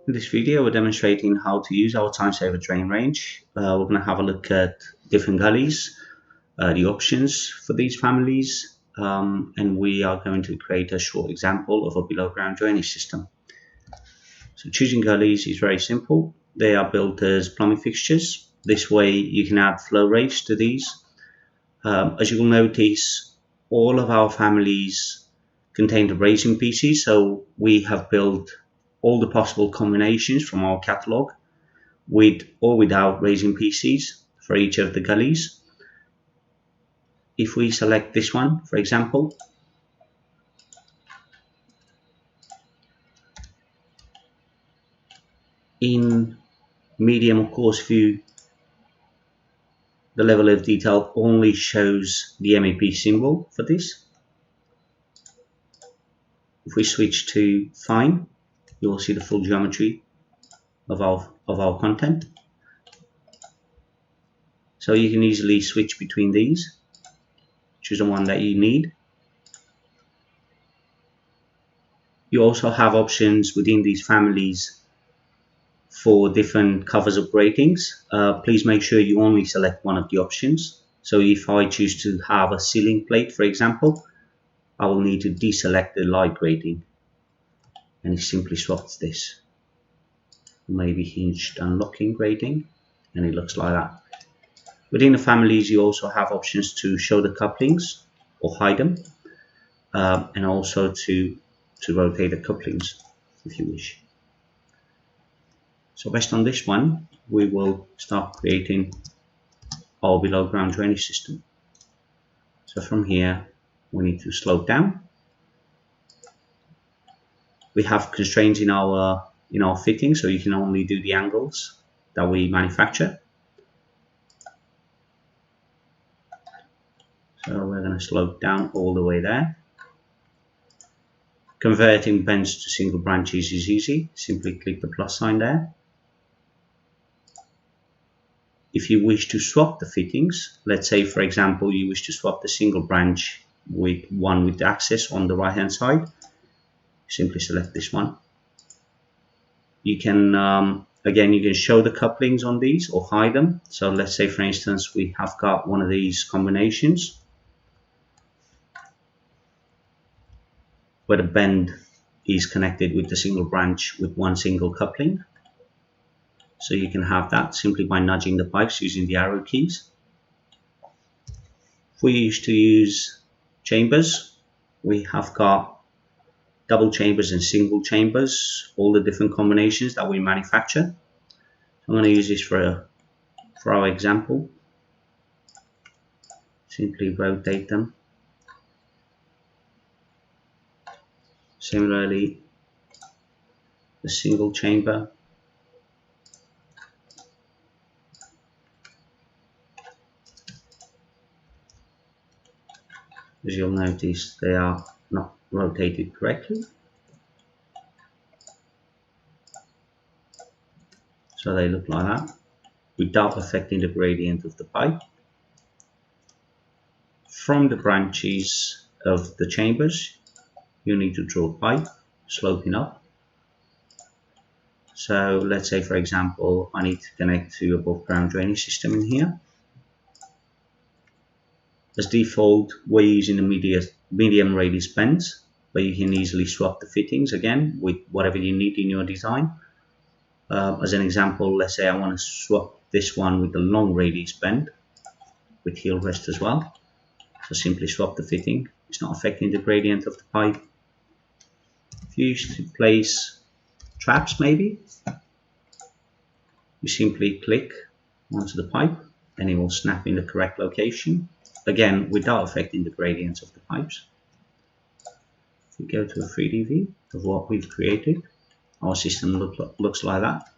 In this video, we're demonstrating how to use our Timesaver drain range. We're going to have a look at different gullies, the options for these families, and we are going to create a short example of a below ground drainage system. So choosing gullies is very simple. They are built as plumbing fixtures. This way you can add flow rates to these. As you will notice, all of our families contain the raising pieces, so we have built all the possible combinations from our catalog with or without raising pieces for each of the gullies. If we select this one, for example, in medium or coarse view, the level of detail only shows the MAP symbol for this. If we switch to fine, you will see the full geometry of our content. So you can easily switch between these, choose the one that you need. You also have options within these families for different covers of gratings. Please make sure you only select one of the options. So if I choose to have a ceiling plate, for example, I will need to deselect the light grating, and it simply swaps this. Maybe hinged unlocking grating, and it looks like that. Within the families, you also have options to show the couplings or hide them, and also to rotate the couplings if you wish. So based on this one, we will start creating our below ground drainage system. So from here, we need to slope down. We have constraints in our fitting, so you can only do the angles that we manufacture. So we're going to slope down all the way there. Converting bends to single branches is easy. Simply click the plus sign there. If you wish to swap the fittings, let's say for example you wish to swap the single branch with one with access on the right hand side, simply select this one. You can again, you can show the couplings on these or hide them. So let's say for instance we have got one of these combinations where the bend is connected with the single branch with one single coupling. So you can have that simply by nudging the pipes using the arrow keys. If we used to use chambers, we have got double chambers and single chambers, all the different combinations that we manufacture. I'm going to use this for our example. Simply rotate them. Similarly, the single chamber. As you'll notice, they are not rotated correctly. So they look like that, without affecting the gradient of the pipe. From the branches of the chambers, you need to draw a pipe sloping up. So let's say for example, I need to connect to above ground drainage system in here. As default, we're using the medium radius bends, but you can easily swap the fittings again with whatever you need in your design. As an example, let's say I want to swap this one with the long radius bend with heel rest as well. So simply swap the fitting. It's not affecting the gradient of the pipe. If you used to place traps maybe, you simply click onto the pipe and it will snap in the correct location. Again, without affecting the gradients of the pipes. If we go to a 3D view of what we've created, our system looks like that.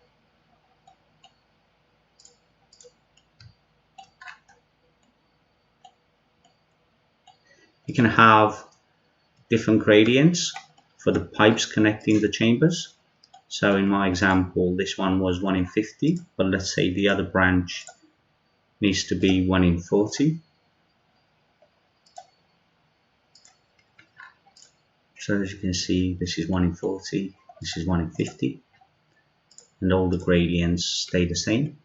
You can have different gradients for the pipes connecting the chambers. So in my example, this one was 1 in 50, but let's say the other branch needs to be 1 in 40. So as you can see, this is 1 in 40, this is 1 in 50. and all the gradients stay the same.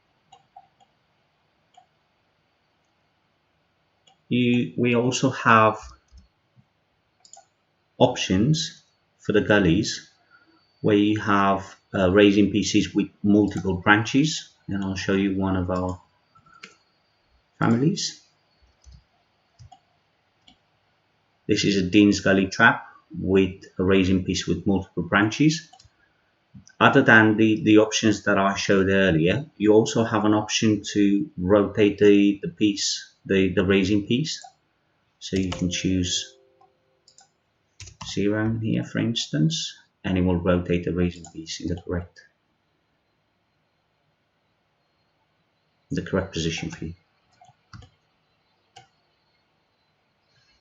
We also have options for the gullies where you have raising pieces with multiple branches, and I'll show you one of our families. This is a Dean's Gully trap with a raising piece with multiple branches. Other than the options that I showed earlier, you also have an option to rotate the piece, the raising piece. So you can choose 0 here, for instance, and it will rotate the raising piece in the correct position for you.